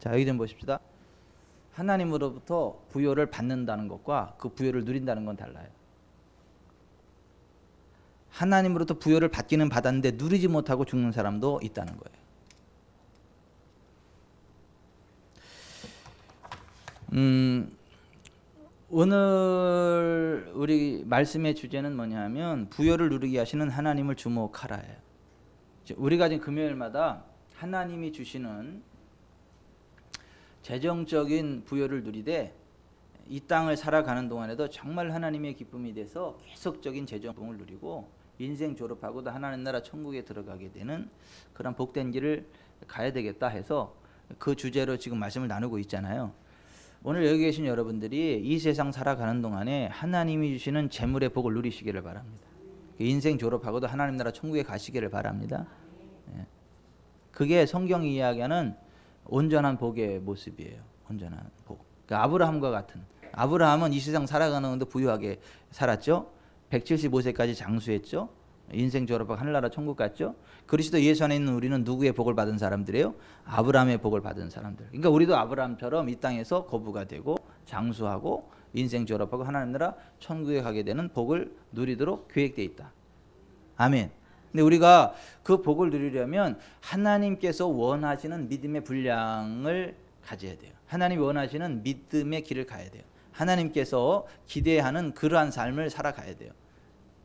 자, 여기 좀 보십시다. 하나님으로부터 부여를 받는다는 것과 그 부여를 누린다는 건 달라요. 하나님으로부터 부여를 받기는 받았는데 누리지 못하고 죽는 사람도 있다는 거예요. 오늘 우리 말씀의 주제는 뭐냐면 부여를 누리게 하시는 하나님을 주목하라예요. 우리가 지금 금요일마다 하나님이 주시는 재정적인 부여를 누리되 이 땅을 살아가는 동안에도 정말 하나님의 기쁨이 돼서 계속적인 재정을 누리고 인생 졸업하고도 하나님 나라 천국에 들어가게 되는 그런 복된 길을 가야 되겠다 해서 그 주제로 지금 말씀을 나누고 있잖아요. 오늘 여기 계신 여러분들이 이 세상 살아가는 동안에 하나님이 주시는 재물의 복을 누리시기를 바랍니다. 인생 졸업하고도 하나님 나라 천국에 가시기를 바랍니다. 그게 성경이 이야기하는 온전한 복의 모습이에요. 온전한 복. 그러니까 아브라함과 같은. 아브라함은 이 세상 살아가는 건데 부유하게 살았죠. 175세까지 장수했죠. 인생 졸업하고 하늘나라 천국 갔죠. 그리스도 예수 안에 있는 우리는 누구의 복을 받은 사람들이에요? 아브라함의 복을 받은 사람들. 그러니까 우리도 아브라함처럼 이 땅에서 거부가 되고 장수하고 인생 졸업하고 하나님 나라 천국에 가게 되는 복을 누리도록 계획되어 있다. 아멘. 근데 우리가 그 복을 누리려면 하나님께서 원하시는 믿음의 분량을 가져야 돼요. 하나님이 원하시는 믿음의 길을 가야 돼요. 하나님께서 기대하는 그러한 삶을 살아가야 돼요.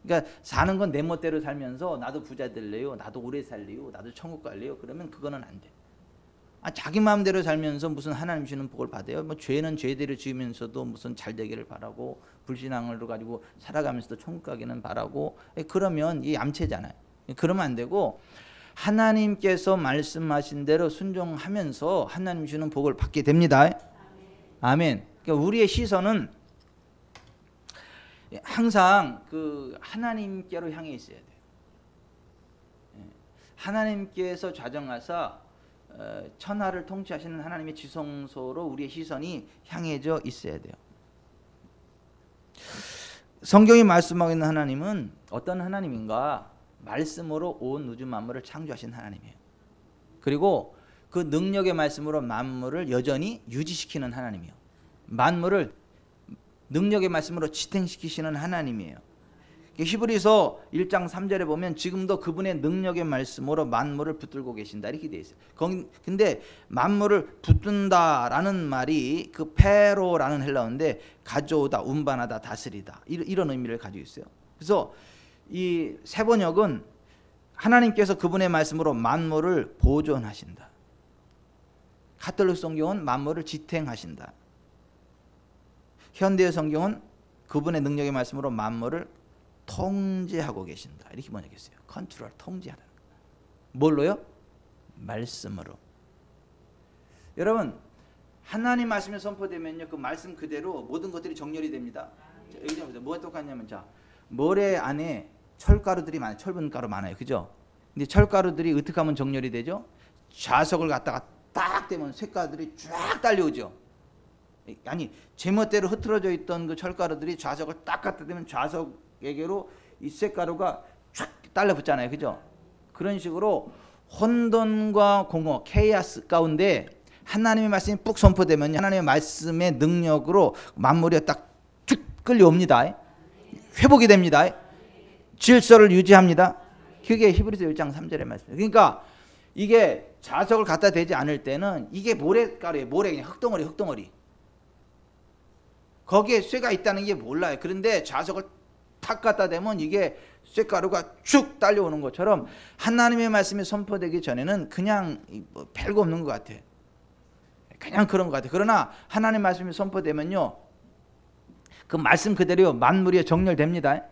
그러니까 사는 건 내 멋대로 살면서 나도 부자 될래요, 나도 오래 살래요, 나도 천국 갈래요. 그러면 그거는 안 돼. 자기 마음대로 살면서 무슨 하나님 주는 복을 받아요? 뭐 죄는 죄대로 지으면서도 무슨 잘 되기를 바라고 불신앙을 가지고 살아가면서도 천국 가기는 바라고 그러면 이 얌체잖아요. 그러면 안 되고 하나님께서 말씀하신 대로 순종하면서 하나님 주는 복을 받게 됩니다. 아멘. 그러니까 우리의 시선은 항상 그 하나님께로 향해 있어야 돼요. 하나님께서 좌정하사 천하를 통치하시는 하나님의 지성소로 우리의 시선이 향해져 있어야 돼요. 성경이 말씀하고 있는 하나님은 어떤 하나님인가? 말씀으로 온 우주 만물을 창조하신 하나님이에요. 그리고 그 능력의 말씀으로 만물을 여전히 유지시키는 하나님이에요. 만물을 능력의 말씀으로 지탱시키시는 하나님이에요. 히브리서 1장 3절에 보면 지금도 그분의 능력의 말씀으로 만물을 붙들고 계신다 이렇게 되어 있어요. 근데 만물을 붙든다라는 말이 그 페로라는 헬라어인데 가져오다, 운반하다, 다스리다 이런 의미를 가지고 있어요. 그래서 이 세번역은 하나님께서 그분의 말씀으로 만물을 보존하신다. 가톨릭 성경은 만물을 지탱하신다. 현대의 성경은 그분의 능력의 말씀으로 만물을 통제하고 계신다. 이렇게 번역했어요. 컨트롤, 통제하다. 뭘로요? 말씀으로. 여러분, 하나님 말씀이 선포되면요, 그 말씀 그대로 모든 것들이 정렬이 됩니다. 자, 여기 좀 보세요. 뭐가 똑같냐면, 자, 모래 안에 철가루들이 많아요. 철분가루 많아요. 그죠? 근데 철가루들이 어떻게 하면 정렬이 되죠? 자석을 갖다가 딱 대면 쇳가루들이 쫙 딸려오죠. 아니, 제멋대로 흐트러져 있던 그 철가루들이 자석을 딱 갖다 대면 자석에게로 이 쇳가루가 쫙 달라붙잖아요. 그죠? 그런 식으로 혼돈과 공허, 케이아스 가운데 하나님의 말씀이 뿍 선포되면 하나님의 말씀의 능력으로 만물이 딱 쭉 끌려옵니다. 회복이 됩니다. 질서를 유지합니다. 그게 히브리서 1장 3절의 말씀이에요. 그러니까 이게 자석을 갖다 대지 않을 때는 이게 모래가루예요. 모래, 그냥 흙덩어리. 거기에 쇠가 있다는 게 몰라요. 그런데 자석을 탁 갖다 대면 이게 쇠가루가 쭉 딸려오는 것처럼 하나님의 말씀이 선포되기 전에는 그냥 뭐 별거 없는 것 같아. 그냥 그런 것 같아. 그러나 하나님의 말씀이 선포되면요, 그 말씀 그대로 만물이 정렬됩니다.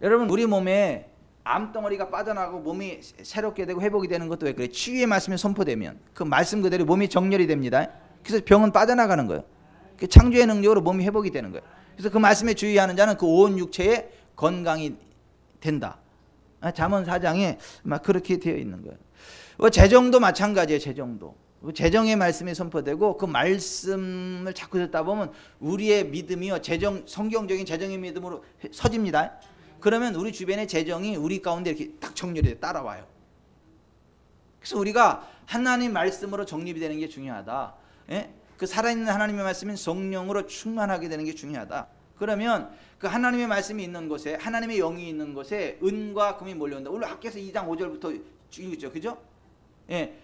여러분, 우리 몸에 암덩어리가 빠져나가고 몸이 새롭게 되고 회복이 되는 것도 왜 그래? 치유의 말씀이 선포되면 그 말씀 그대로 몸이 정렬이 됩니다. 그래서 병은 빠져나가는 거예요. 창조의 능력으로 몸이 회복이 되는 거예요. 그래서 그 말씀에 주의하는 자는 그 온 육체에 건강이 된다. 잠언 4장에 막 그렇게 되어 있는 거예요. 재정도 마찬가지예요. 재정의 말씀이 선포되고 그 말씀을 자꾸 듣다 보면 우리의 믿음이요, 성경적인 재정의 믿음으로 서집니다. 그러면 우리 주변의 재정이 우리 가운데 이렇게 딱 정렬이 따라와요. 그래서 우리가 하나님 말씀으로 정립이 되는 게 중요하다. 예? 그 살아있는 하나님의 말씀인 성령으로 충만하게 되는 게 중요하다. 그러면 그 하나님의 말씀이 있는 곳에, 하나님의 영이 있는 곳에 은과 금이 몰려온다. 오늘 학교에서 2장 5절부터 읽었죠, 그죠? 예,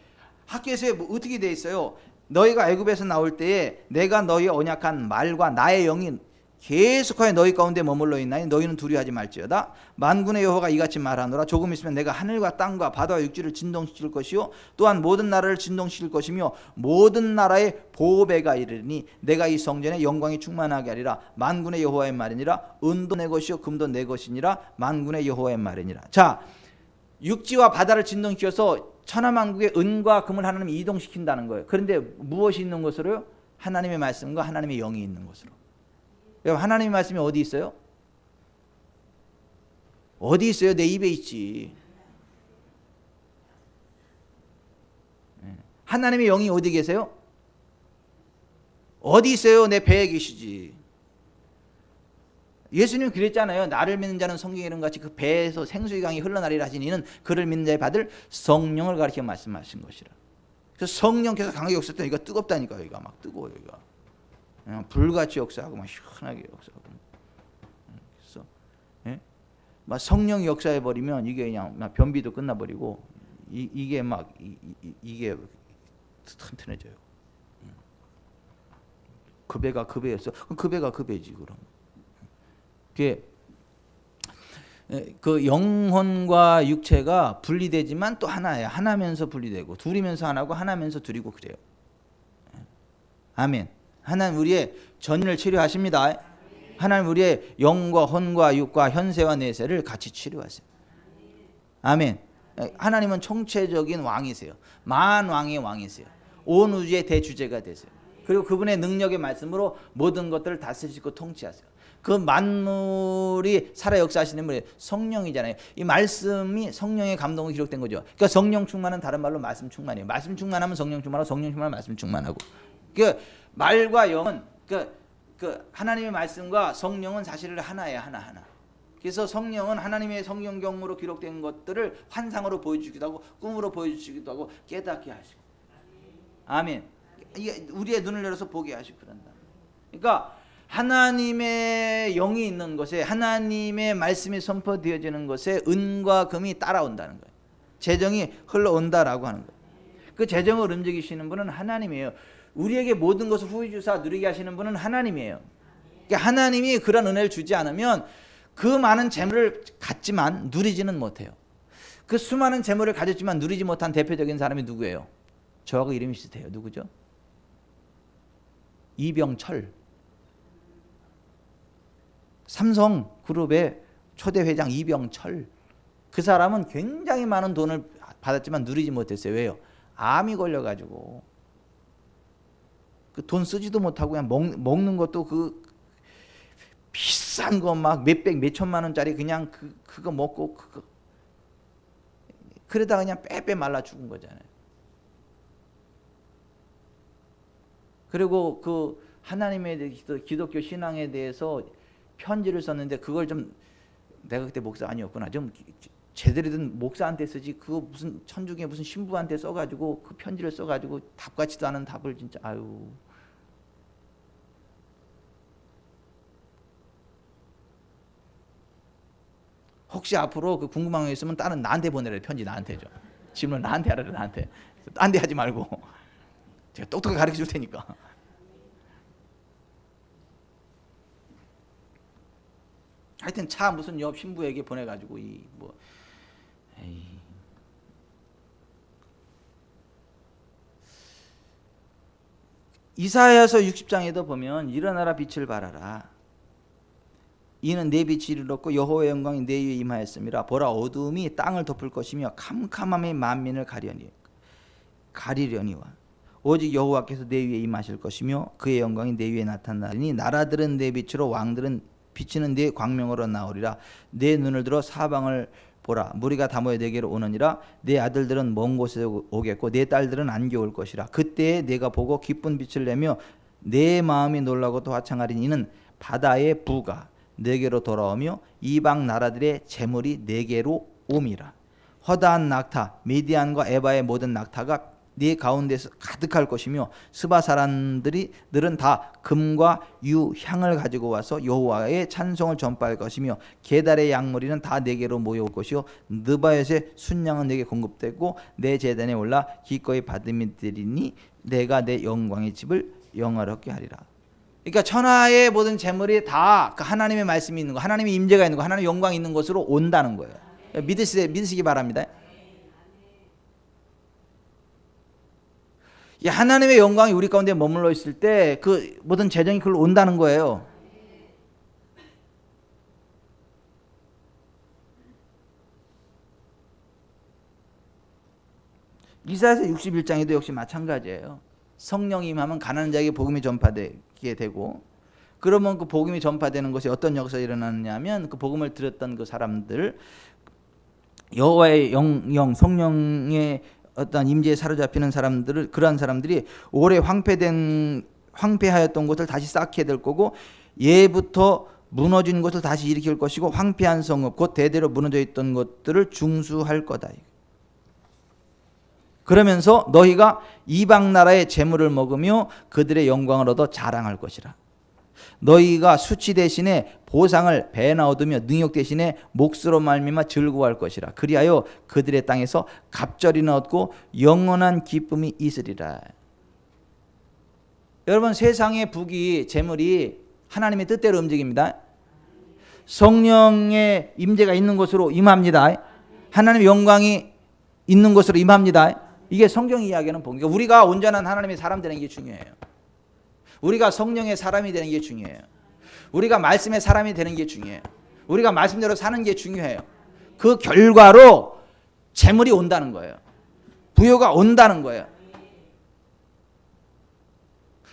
학교에서 뭐 어떻게 돼 있어요? 너희가 애굽에서 나올 때에 내가 너희의 언약한 말과 나의 영이 계속하여 너희 가운데 머물러 있나니 너희는 두려워하지 말지어다. 만군의 여호와가 이같이 말하노라. 조금 있으면 내가 하늘과 땅과 바다와 육지를 진동시킬 것이요 또한 모든 나라를 진동시킬 것이며 모든 나라의 보배가 이르니 내가 이 성전에 영광이 충만하게 하리라. 만군의 여호와의 말이니라. 은도 내 것이요 금도 내 것이니라. 만군의 여호와의 말이니라. 자, 육지와 바다를 진동시켜서 천하만국의 은과 금을 하나님이 이동시킨다는 거예요. 그런데 무엇이 있는 곳으로요? 하나님의 말씀과 하나님의 영이 있는 곳으로. 하나님의 말씀이 어디 있어요? 어디 있어요? 내 입에 있지. 하나님의 영이 어디 계세요? 어디 있어요? 내 배에 계시지. 예수님 그랬잖아요. 나를 믿는 자는 성경에 이른 같이 그 배에서 생수의 강이 흘러나리라 하시니 이는 그를 믿는 자에 받을 성령을 가리켜 말씀하신 것이라. 그래서 성령께서 강하게 역사했더니 이거 뜨겁다니까. 여기가 막 뜨거워. 여기가 불같이 역사하고 막 시원하게 역사하고. 그래서 예? 막 성령이 역사해 버리면 이게 그냥 막 변비도 끝나버리고 이게 막 이게 튼튼해져요. 그 배가 그 배였어. 그 배가 그 배지 그럼. 그 영혼과 육체가 분리되지만 또 하나예요. 하나면서 분리되고 둘이면서 하나고 하나면서 둘이고 그래요. 아멘. 하나님 우리의 전인을 치료하십니다. 하나님 우리의 영과 혼과 육과 현세와 내세를 같이 치료하세요. 아멘. 하나님은 총체적인 왕이세요. 만왕의 왕이세요. 온 우주의 대주제가 되세요. 그리고 그분의 능력의 말씀으로 모든 것들을 다스리시고 통치하세요. 그 만물이 살아 역사하시는 분이 성령이잖아요. 이 말씀이 성령의 감동으로 기록된 거죠. 그러니까 성령 충만은 다른 말로 말씀 충만이에요. 말씀 충만하면 성령 충만하고 성령 충만하면 말씀 충만하고. 그 말과 영은 그 하나님의 말씀과 성령은 사실 하나예요. 하나. 그래서 성령은 하나님의 성경경으로 기록된 것들을 환상으로 보여주기도 하고 꿈으로 보여주기도 하고 깨닫게 하시고. 아멘. 이게 우리의 눈을 열어서 보게 하시고 그런다. 그러니까 하나님의 영이 있는 곳에 하나님의 말씀이 선포되어지는 곳에 은과 금이 따라온다는 거예요. 재정이 흘러온다라고 하는 거예요. 그 재정을 움직이시는 분은 하나님이에요. 우리에게 모든 것을 후히 주사 누리게 하시는 분은 하나님이에요. 그러니까 하나님이 그런 은혜를 주지 않으면 그 많은 재물을 갖지만 누리지는 못해요. 그 수많은 재물을 가졌지만 누리지 못한 대표적인 사람이 누구예요? 저하고 이름이 비슷해요. 누구죠? 이병철. 삼성그룹의 초대 회장 이병철. 그 사람은 굉장히 많은 돈을 받았지만 누리지 못했어요. 왜요? 암이 걸려가지고 그 돈 쓰지도 못하고 그냥 먹는 것도 그 비싼 거 막 몇백 몇천만 원짜리 그냥 그거 먹고 그거 그러다가 그냥 빼빼 말라 죽은 거잖아요. 그리고 그 하나님에 대해서 기독교 신앙에 대해서 편지를 썼는데 그걸 좀 내가 그때 목사 아니었구나. 좀 제대로 된 목사한테 쓰지 그거 무슨 천주교 무슨 신부한테 써가지고 그 편지를 써가지고 답 같지도 않은 답을 진짜 아유. 혹시 앞으로 그 궁금한 거 있으면 다른 나한테 보내래. 편지 나한테 줘. 질문 나한테 하라래. 나한테. 딴 데 하지 말고 제가 똑똑하게 가르쳐 줄 테니까. 하여튼 차 무슨 옆 신부에게 보내가지고 이 뭐 이사야서 60장에도 보면 일어나라 빛을 발하라. 이는 내 빛이 이르렀고 여호와의 영광이 내 위에 임하였음이라. 보라 어두움이 땅을 덮을 것이며 캄캄함이 만민을 가리려니와 오직 여호와께서 내 위에 임하실 것이며 그의 영광이 내 위에 나타나리니 나라들은 내 빛으로 왕들은 비치는 네 광명으로 나오리라. 내 눈을 들어 사방을 보라. 무리가 다 모여 내게로 오느니라. 내 아들들은 먼 곳에 오겠고 내 딸들은 안겨 올 것이라. 그때에 내가 보고 기쁜 빛을 내며 내 마음이 놀라고 또 화창하리니 이는 바다의 부가 내게로 돌아오며 이방 나라들의 재물이 내게로 옴이라. 허다한 낙타 미디안과 에바의 모든 낙타가 네 가운데서 가득할 것이며 스바 사람들은 다 금과 유향을 가지고 와서 여호와의 찬송을 전파할 것이며 게달의 양무리는 다 내게로 모여올 것이요 느바옅의 순양은 내게 공급되고 내 제단에 올라 기꺼이 받음이 되리니 내가 내 영광의 집을 영화롭게 하리라. 그러니까 천하의 모든 재물이 다 그 하나님의 말씀이 있는 거, 하나님의 임재가 있는 거, 하나님의 영광이 있는 곳으로 온다는 거예요. 믿으시기 바랍니다. 하나님의 영광이 우리 가운데 머물러 있을 때 그 모든 재정이 그걸로 온다는 거예요. 이사야서 61장에도 역시 마찬가지예요. 성령이 임하면 가난한 자에게 복음이 전파되게 되고, 그러면 그 복음이 전파되는 것이 어떤 역사가 일어나느냐면 그 복음을 들었던 그 사람들, 여호와의 영 성령의 어떤 임재에 사로잡히는 사람들을, 그러한 사람들이 오래 황폐하였던 곳을 다시 쌓게 될 거고, 예부터 무너진 곳을 다시 일으킬 것이고, 황폐한 성읍 곧 대대로 무너져 있던 것들을 중수할 거다. 그러면서 너희가 이방 나라의 재물을 먹으며 그들의 영광을 얻어 자랑할 것이라. 너희가 수치 대신에 보상을 배나 얻으며 능욕 대신에 몫으로 말미암아 즐거워할 것이라. 그리하여 그들의 땅에서 갑절이나 얻고 영원한 기쁨이 있으리라. 여러분, 세상의 부귀 재물이 하나님의 뜻대로 움직입니다. 성령의 임재가 있는 곳으로 임합니다. 하나님의 영광이 있는 곳으로 임합니다. 이게 성경 이야기하는 복음이니까 우리가 온전한 하나님의 사람 되는 게 중요해요. 우리가 성령의 사람이 되는 게 중요해요. 우리가 말씀의 사람이 되는 게 중요해요. 우리가 말씀대로 사는 게 중요해요. 그 결과로 재물이 온다는 거예요. 부요가 온다는 거예요.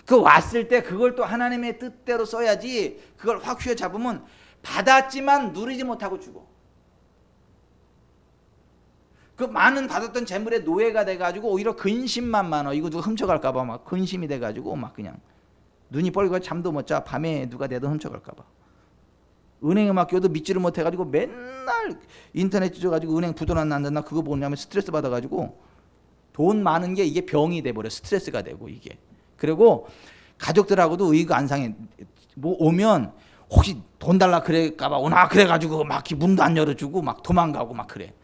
그 왔을 때 그걸 또 하나님의 뜻대로 써야지, 그걸 확 휘어잡으면 받았지만 누리지 못하고 죽어. 그 많은 받았던 재물의 노예가 돼가지고 오히려 근심만 많아. 이거 누가 훔쳐갈까봐 막 근심이 돼가지고 막 그냥 눈이 뻘고 잠도 못 자. 밤에 누가 내도 훔쳐갈까봐. 은행에 맡겨도 믿지를 못해가지고 맨날 인터넷 찢어가지고 은행 부도난 난다 그거 뭐냐면 스트레스 받아가지고 돈 많은 게 이게 병이 돼버려. 스트레스가 되고 이게. 그리고 가족들하고도 의가 안 상해. 뭐 오면 혹시 돈 달라 그럴까봐 오나 그래가지고 막 문도 안 열어주고 막 도망가고 막 그래.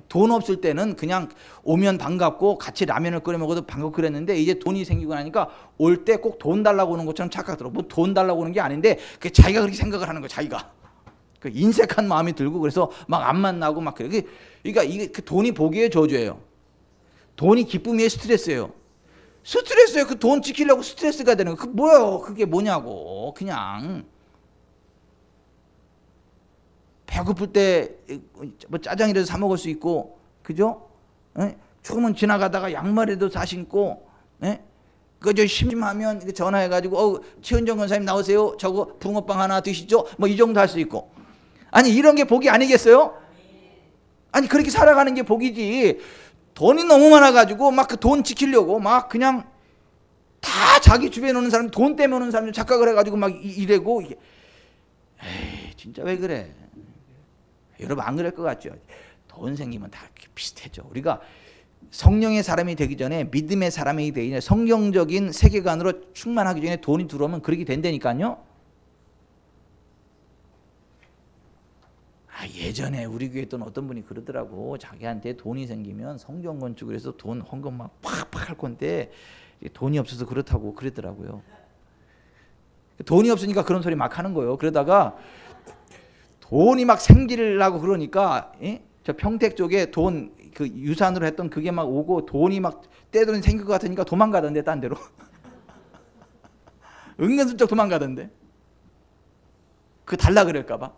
돈 없을 때는 그냥 오면 반갑고 같이 라면을 끓여 먹어도 반갑고 그랬는데, 이제 돈이 생기고 나니까 올 때 꼭 돈 달라고 오는 것처럼 착각하더라고. 뭐 돈 달라고 오는 게 아닌데 그 자기가 그렇게 생각을 하는 거야. 자기가 그 인색한 마음이 들고, 그래서 막 안 만나고 막 그래. 그러니까 이게 그 돈이 복의 저주예요. 돈이 기쁨의 스트레스예요. 스트레스예요. 그 돈 지키려고 스트레스가 되는 거. 그 뭐예요? 그게 뭐냐고. 그냥 배고플 때 뭐 짜장이라도 사 먹을 수 있고, 그죠? 조금은 지나가다가 양말에도 사 신고, 그저 심심하면 전화해가지고 최은정 권사님 나오세요. 저거 붕어빵 하나 드시죠? 뭐 이 정도 할 수 있고. 아니 이런 게 복이 아니겠어요? 아니 그렇게 살아가는 게 복이지. 돈이 너무 많아가지고 막 그 돈 지키려고 막 그냥 다 자기 주변에 오는 사람, 돈 때문에 오는 사람 착각을 해가지고 막 이래고. 에이 진짜 왜 그래? 여러분 안 그럴 것 같죠? 돈 생기면 다 비슷해져. 우리가 성령의 사람이 되기 전에, 믿음의 사람이 되기 전에, 성경적인 세계관으로 충만하기 전에 돈이 들어오면 그렇게 된다니까요. 예전에 우리 교회 있던 어떤 분이 그러더라고. 자기한테 돈이 생기면 성경 건축을 해서 돈 헌금 막 팍팍 할 건데 돈이 없어서 그렇다고 그랬더라고요. 돈이 없으니까 그런 소리 막 하는 거예요. 그러다가 돈이 막 생기려고 그러니까 저 평택 쪽에 돈 그 유산으로 했던 그게 막 오고 돈이 막 떼돈이 생길 것 같으니까 도망가던데, 딴 데로. 은근슬쩍 도망가던데. 그 달라 그럴까 봐.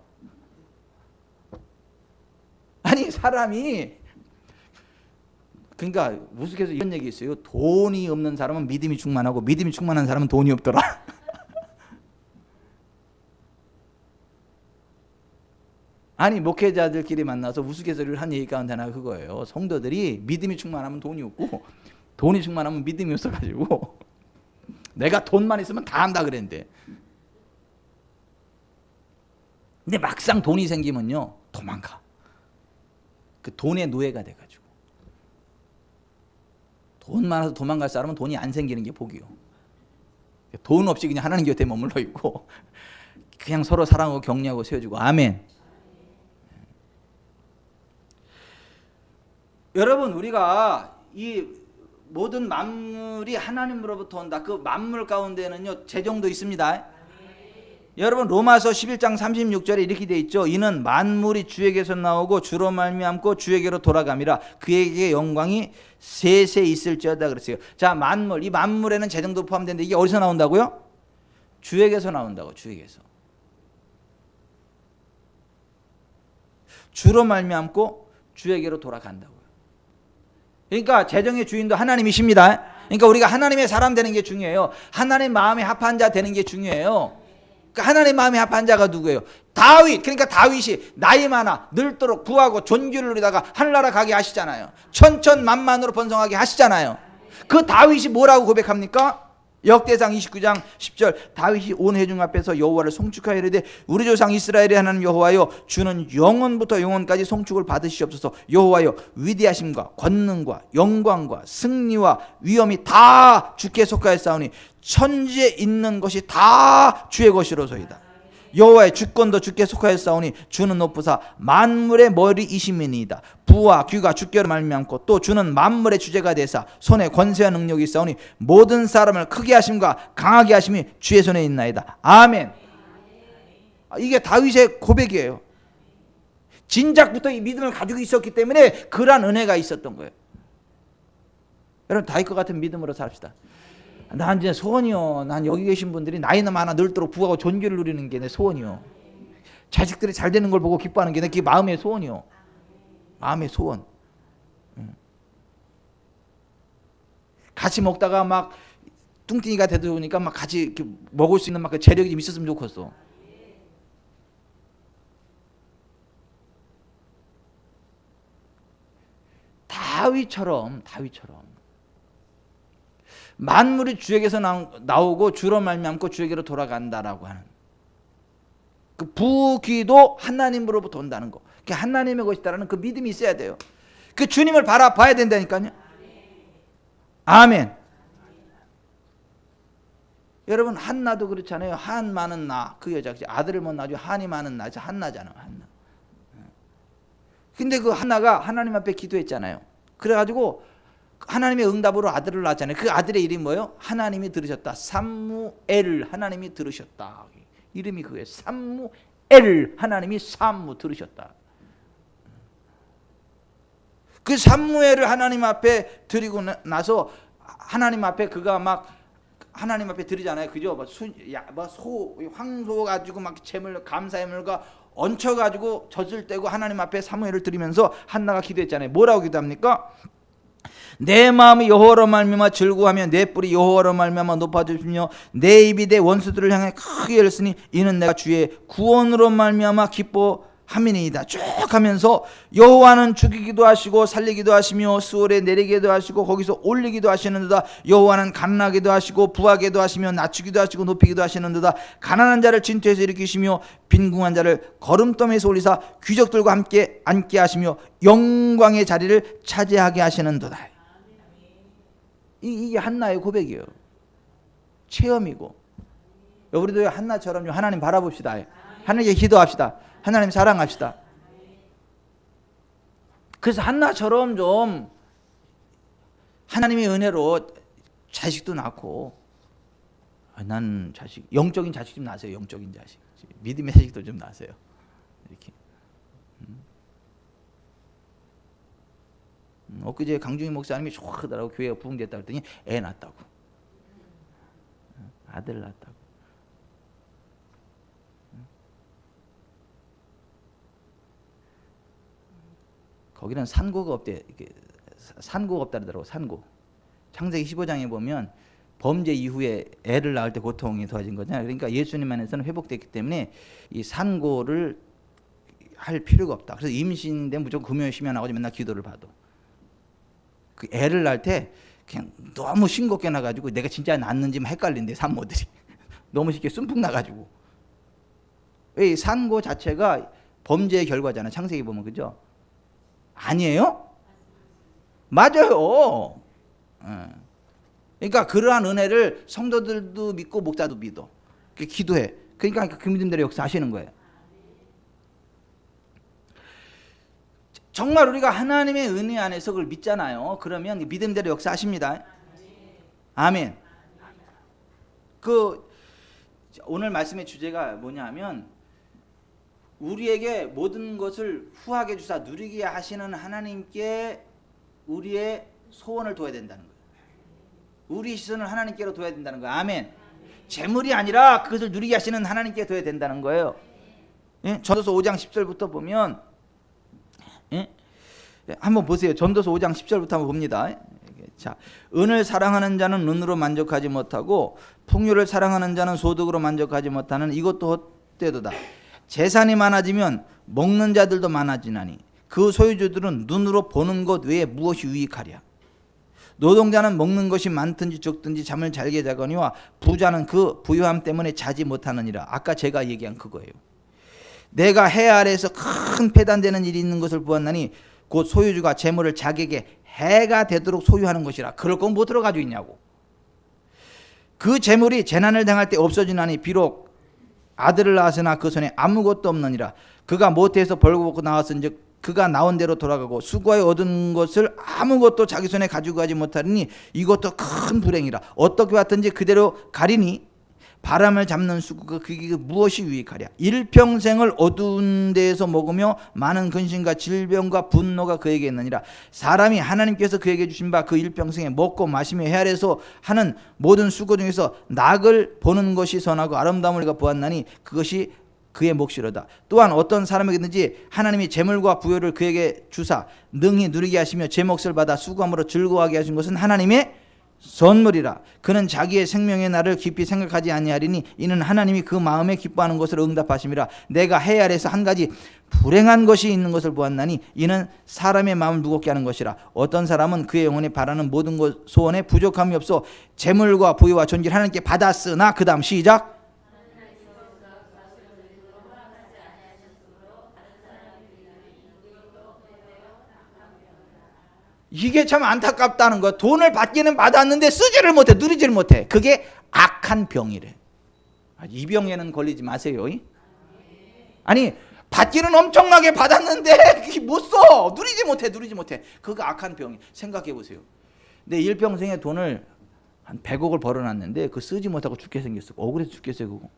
아니 사람이, 그러니까 우스갯소리로 이런 얘기 있어요. 돈이 없는 사람은 믿음이 충만하고 믿음이 충만한 사람은 돈이 없더라. 아니 목회자들끼리 만나서 우스갯소리를 한 얘기 가운데 하나가 그거예요. 성도들이 믿음이 충만하면 돈이 없고 돈이 충만하면 믿음이 없어가지고 내가 돈만 있으면 다 한다 그랬는데, 근데 막상 돈이 생기면요 도망가. 그 돈의 노예가 돼가지고. 돈 많아서 도망갈 사람은 돈이 안 생기는 게 복이요. 돈 없이 그냥 하나님 곁에 머물러 있고 그냥 서로 사랑하고 격려하고 세워주고. 아멘. 여러분, 우리가 이 모든 만물이 하나님으로부터 온다. 그 만물 가운데는요 재정도 있습니다. 여러분, 로마서 11장 36절에 이렇게 돼 있죠. 이는 만물이 주에게서 나오고 주로 말미암고 주에게로 돌아감이라 그에게 영광이 세세 있을지어다 그랬어요. 자, 만물, 이 만물에는 재정도 포함되는데 이게 어디서 나온다고요? 주에게서 나온다고. 주에게서. 주로 말미암고 주에게로 돌아간다고요. 그러니까 재정의 주인도 하나님이십니다. 그러니까 우리가 하나님의 사람 되는 게 중요해요. 하나님 마음에 합한 자 되는 게 중요해요. 그러니까 하나님 마음에 합한 자가 누구예요? 다윗. 그러니까 다윗이 나이 많아 늙도록 부하고 존귀를 누리다가 하늘나라 가게 하시잖아요. 천천만만으로 번성하게 하시잖아요. 그 다윗이 뭐라고 고백합니까? 역대상 29장 10절 다윗이 온 회중 앞에서 여호와를 송축하여 이르되 우리 조상 이스라엘의 하나님 여호와여 주는 영원부터 영원까지 송축을 받으시옵소서. 여호와여 위대하심과 권능과 영광과 승리와 위엄이 다 주께 속하였사오니 천지에 있는 것이 다 주의 것이로소이다. 여호와의 주권도 주께 속하였사오니 주는 높으사 만물의 머리이심이니이다. 부와 귀가 주께로 말미암고 또 주는 만물의 주제가 되사 손에 권세와 능력이 있사오니 모든 사람을 크게 하심과 강하게 하심이 주의 손에 있나이다. 아멘. 이게 다윗의 고백이에요. 진작부터 이 믿음을 가지고 있었기 때문에 그러한 은혜가 있었던 거예요. 여러분, 다윗과 같은 믿음으로 삽시다. 난 이제 소원이요. 난 여기 계신 분들이 나이나 많아 늙도록 부하고 존귀를 누리는 게 내 소원이요. 자식들이 잘 되는 걸 보고 기뻐하는 게 내 마음의 소원이요. 마음의 소원. 같이 먹다가 막 뚱뚱이가 되다 보니까 막 같이 이렇게 먹을 수 있는 막 그 재력이 좀 있었으면 좋겠어. 다윗처럼 만물이 주에게서 나오고 주로 말미암고 주에게로 돌아간다라고 하는 그 부귀도 하나님으로부터 온다는 거. 그게 하나님의 것이다라는 그 믿음이 있어야 돼요. 그 주님을 바라봐야 된다니까요. 아멘. 여러분, 한나도 그렇잖아요. 한 많은 나, 그 여자 아들을 못 낳아줘. 한이 많은 나, 한나잖아. 한나. 근데 그 한나가 하나님 앞에 기도했잖아요. 그래가지고 하나님의 응답으로 아들을 낳았잖아요. 그 아들의 이름이 뭐예요? 하나님이 들으셨다. 삼무엘. 하나님이 들으셨다. 이름이 그거예요. 삼무엘. 하나님이 삼무 들으셨다. 그 삼무엘을 하나님 앞에 드리고 나서 하나님 앞에 그가 막 하나님 앞에 드리잖아요. 그죠? 황소 가지고 막 제물 감사의물과 얹혀 가지고 젖을 떼고 하나님 앞에 사무엘을 드리면서 한나가 기도했잖아요. 뭐라고 기도합니까? 내 마음이 여호와로 말미암아 즐거워하며 내 뿔이 여호와로 말미암아 높아지시며 내 입이 내 원수들을 향해 크게 열렸으니 이는 내가 주의 구원으로 말미암아 기뻐함이니이다. 쭉 하면서 여호와는 죽이기도 하시고 살리기도 하시며 수월에 내리기도 하시고 거기서 올리기도 하시는도다. 여호와는 가난하기도 하시고 부하게도 하시며 낮추기도 하시고 높이기도 하시는도다. 가난한 자를 진토에서 일으키시며 빈궁한 자를 거름더미에서 올리사 귀족들과 함께 앉게 하시며 영광의 자리를 차지하게 하시는도다. 이게 한나의 고백이에요. 체험이고. 우리도 한나처럼 하나님 바라봅시다. 하나님께 기도합시다. 하나님 사랑합시다. 그래서 한나처럼 좀 하나님의 은혜로 자식도 낳고, 난 자식, 영적인 자식 좀 낳으세요. 영적인 자식, 믿음의 자식도 좀 낳으세요. 이렇게. 엊그제 강중희 목사님이 좋아하더라고. 교회가 부흥됐다 그랬더니 애 낳았다고. 아들 낳았다고. 거기는 산고가 없대. 산고가 없다 그러더라고. 산고. 창세기 15장에 보면 범죄 이후에 애를 낳을 때 고통이 더해진 거잖아요. 그러니까 예수님 안에서는 회복됐기 때문에 이 산고를 할 필요가 없다. 그래서 임신인데 무조건 금요 심연하고 맨날 기도를 봐도. 그 애를 낳을 때 그냥 너무 싱겁게 나가지고 내가 진짜 낳는지 헷갈린대. 산모들이 너무 쉽게 순풍 나가지고. 이 산고 자체가 범죄의 결과잖아. 창세기 보면. 그죠? 아니에요? 맞아요. 그러니까 그러한 은혜를 성도들도 믿고 목사도 믿어. 기도해. 그러니까 그 믿음대로 역사하시는 거예요. 정말 우리가 하나님의 은혜 안에서 그걸 믿잖아요. 그러면 믿음대로 역사하십니다. 아멘. 오늘 말씀의 주제가 뭐냐면 우리에게 모든 것을 후하게 주사 누리게 하시는 하나님께 우리의 소원을 둬야 된다는 거예요. 우리 시선을 하나님께로 둬야 된다는 거예요. 아멘. 재물이 아니라 그것을 누리게 하시는 하나님께 둬야 된다는 거예요. 예? 전도서 5장 10절부터 보면 한번 보세요. 전도서 5장 10절부터 한번 봅니다. 자, 은을 사랑하는 자는 은으로 만족하지 못하고 풍요를 사랑하는 자는 소득으로 만족하지 못하는 이것도 헛되도다. 재산이 많아지면 먹는 자들도 많아지나니 그 소유주들은 눈으로 보는 것 외에 무엇이 유익하랴. 노동자는 먹는 것이 많든지 적든지 잠을 잘게 자거니와 부자는 그 부유함 때문에 자지 못하느니라. 아까 제가 얘기한 그거예요. 내가 해 아래에서 큰 패단되는 일이 있는 것을 보았나니 곧 소유주가 재물을 자기에게 해가 되도록 소유하는 것이라. 그럴 건 뭐 들어가지고 있냐고. 그 재물이 재난을 당할 때 없어지나니 비록 아들을 낳았으나 그 손에 아무것도 없느니라. 그가 모태에서 벌거벗고 나왔은즉 그가 나온 대로 돌아가고 수고하여 얻은 것을 아무것도 자기 손에 가지고 가지 못하리니 이것도 큰 불행이라. 어떻게 왔든지 그대로 가리니 바람을 잡는 수고가 그게 무엇이 유익하랴. 일평생을 어두운 데에서 먹으며 많은 근심과 질병과 분노가 그에게 있느니라. 사람이 하나님께서 그에게 주신 바 그 일평생에 먹고 마시며 해 아래에서 하는 모든 수고 중에서 낙을 보는 것이 선하고 아름다움을 그가 보았나니 그것이 그의 몫이로다. 또한 어떤 사람에게든지 하나님이 재물과 부여를 그에게 주사 능히 누리게 하시며 제 몫을 받아 수고함으로 즐거워하게 하신 것은 하나님의 선물이라. 그는 자기의 생명의 날을 깊이 생각하지 아니하리니 이는 하나님이 그 마음에 기뻐하는 것을 응답하심이라. 내가 해 아래에서 한 가지 불행한 것이 있는 것을 보았나니 이는 사람의 마음을 무겁게 하는 것이라. 어떤 사람은 그의 영혼에 바라는 모든 것 소원에 부족함이 없어 재물과 부유와 존귀를 하나님께 받았으나 그 다음 시작. 이게 참 안타깝다는 거야. 돈을 받기는 받았는데 쓰지를 못해, 누리지를 못해. 그게 악한 병이래. 이 병에는 걸리지 마세요. 아니 받기는 엄청나게 받았는데 못 써. 누리지 못해. 그거 악한 병이. 생각해 보세요. 내 일평생에 돈을 한 100억을 벌어놨는데 그거 쓰지 못하고 죽게 생겼어. 억울해서 죽겠어요 그거.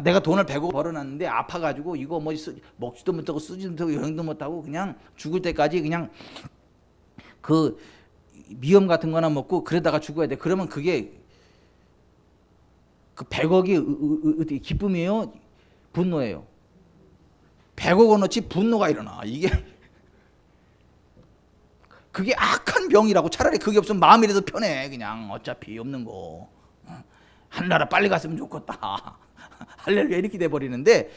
내가 돈을 100억 벌어놨는데 아파가지고 이거 뭐 먹지도 못하고 쓰지도 못하고 여행도 못하고 그냥 죽을 때까지 그냥 그 미염 같은 거나 먹고 그러다가 죽어야 돼. 그러면 그게 그 100억이 기쁨이에요? 분노예요? 100억 원어치 분노가 일어나. 이게 그게 악한 병이라고. 차라리 그게 없으면 마음이라도 편해. 그냥 어차피 없는 거 하늘나라 빨리 갔으면 좋겠다. 할렐루야 이렇게 돼버리는데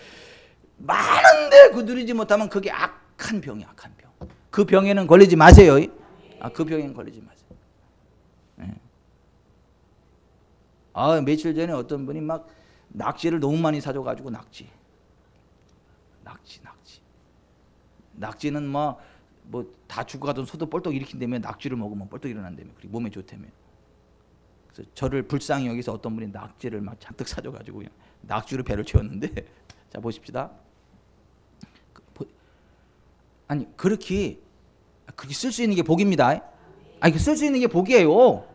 많은데 그 누리지 못하면 그게 악한 병이야. 악한 병. 그 병에는 걸리지 마세요. 그 병에는 걸리지 마세요. 며칠 전에 어떤 분이 막 낙지를 너무 많이 사줘가지고 낙지는 뭐 다 죽어가던 소도 뻘떡 일으킨다며. 낙지를 먹으면 뻘떡 일어난다며. 그리고 몸에 좋다며. 그래서 저를 불쌍히 여기서 어떤 분이 낙지를 막 잔뜩 사줘가지고 그냥 낙지로 배를 채웠는데 자 보십시다. 아니 그렇게 쓸 수 있는 게 복입니다. 아니 쓸 수 있는 게 복이에요.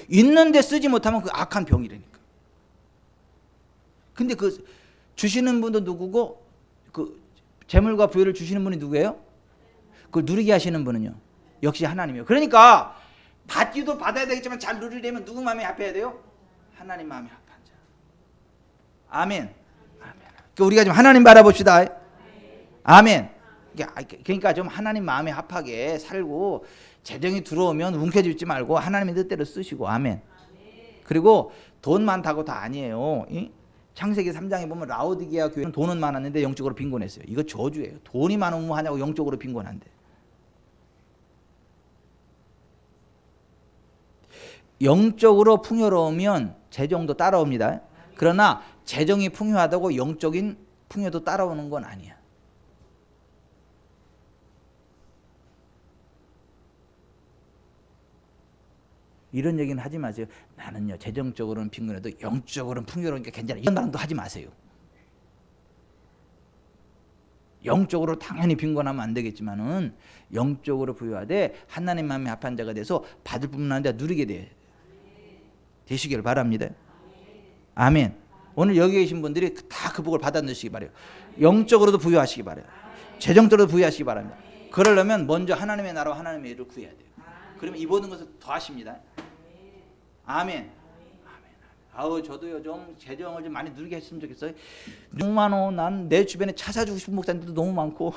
있는데 쓰지 못하면 그 악한 병이라니까. 근데 그 주시는 분도 누구고 그 재물과 부여를 주시는 분이 누구예요? 그걸 누리게 하시는 분은요 역시 하나님이에요. 그러니까 받기도 받아야 되겠지만 잘 누리려면 누구 마음에 합해야 돼요? 하나님 마음에 합한 자. 아멘. 그러니까 우리가 좀 하나님 바라봅시다. 아멘. 그러니까 좀 하나님 마음에 합하게 살고 재정이 들어오면 움켜쥐지 말고 하나님의 뜻대로 쓰시고. 아멘. 그리고 돈 많다고 다 아니에요. 창세기 3장에 보면 라오디게아 교회는 돈은 많았는데 영적으로 빈곤했어요. 이거 저주예요. 돈이 많으면 뭐 하냐고 영적으로 빈곤한데. 영적으로 풍요로우면 재정도 따라옵니다. 그러나 재정이 풍요하다고 영적인 풍요도 따라오는 건 아니야. 이런 얘기는 하지 마세요. 나는요 재정적으로는 빈곤해도 영적으로는 풍요로우니까 괜찮아. 이런 말도 하지 마세요. 영적으로 당연히 빈곤하면 안 되겠지만은 영적으로 부유하되 하나님 마음에 합한 자가 돼서 받을 뿐만 아니라 누리게 되시길 바랍니다. 아멘. 오늘 여기 계신 분들이 다 그 복을 받아 누시기 바라요. 영적으로도 부유하시기 바라요. 재정적으로도 부유하시기 바랍니다. 그러려면 먼저 하나님의 나라와 하나님의 일을 구해야 돼요. 그러면 이 모든 것을 더 하십니다. 아멘. 아우 저도요 좀 재정을 좀 많이 누리게 했으면 좋겠어요. 너무 많어. 난 내 주변에 차 사주고 싶은 목사님들도 너무 많고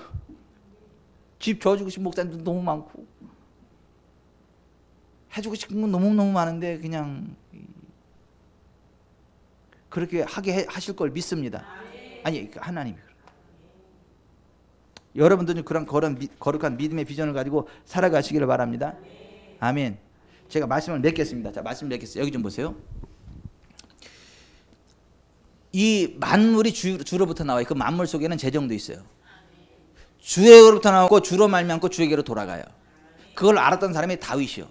집 줘주고 싶은 목사님들도 너무 많고 해주고 싶은 건 너무너무 많은데 그냥 그렇게 하게 하실 걸 믿습니다. 아니 하나님이 여러분들은 그런 거룩한 믿음의 비전을 가지고 살아가시기를 바랍니다. 아멘. 제가 말씀을 맺겠습니다. 자, 말씀 맺겠어요. 여기 좀 보세요. 이 만물이 주로부터 나와요. 그 만물 속에는 재정도 있어요. 주에게로부터 나오고 주로 말미암고 주에게로 돌아가요. 그걸 알았던 사람이 다윗이요.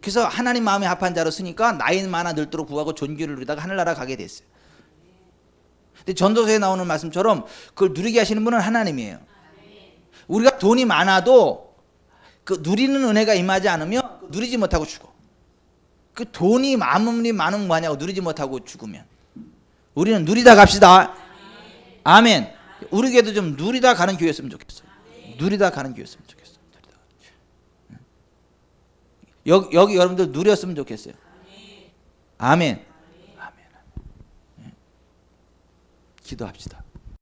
그래서 하나님 마음에 합한 자로 쓰니까 나이 많아 늙도록 구하고 존귀를 누리다가 하늘나라 가게 됐어요. 근데 전도서에 나오는 말씀처럼 그걸 누리게 하시는 분은 하나님이에요. 우리가 돈이 많아도 그 누리는 은혜가 임하지 않으면 누리지 못하고 죽어. 그 돈이 아무리 많으면 뭐하냐고 누리지 못하고 죽으면 우리는 누리다 갑시다. 아멘. 우리 교회도 좀 누리다 가는 교회였으면 좋겠어요. 누리다 가는 교회였으면 좋겠어요. 여기 여러분들 누렸으면 좋겠어요. 아멘. 아멘. 기도합시다.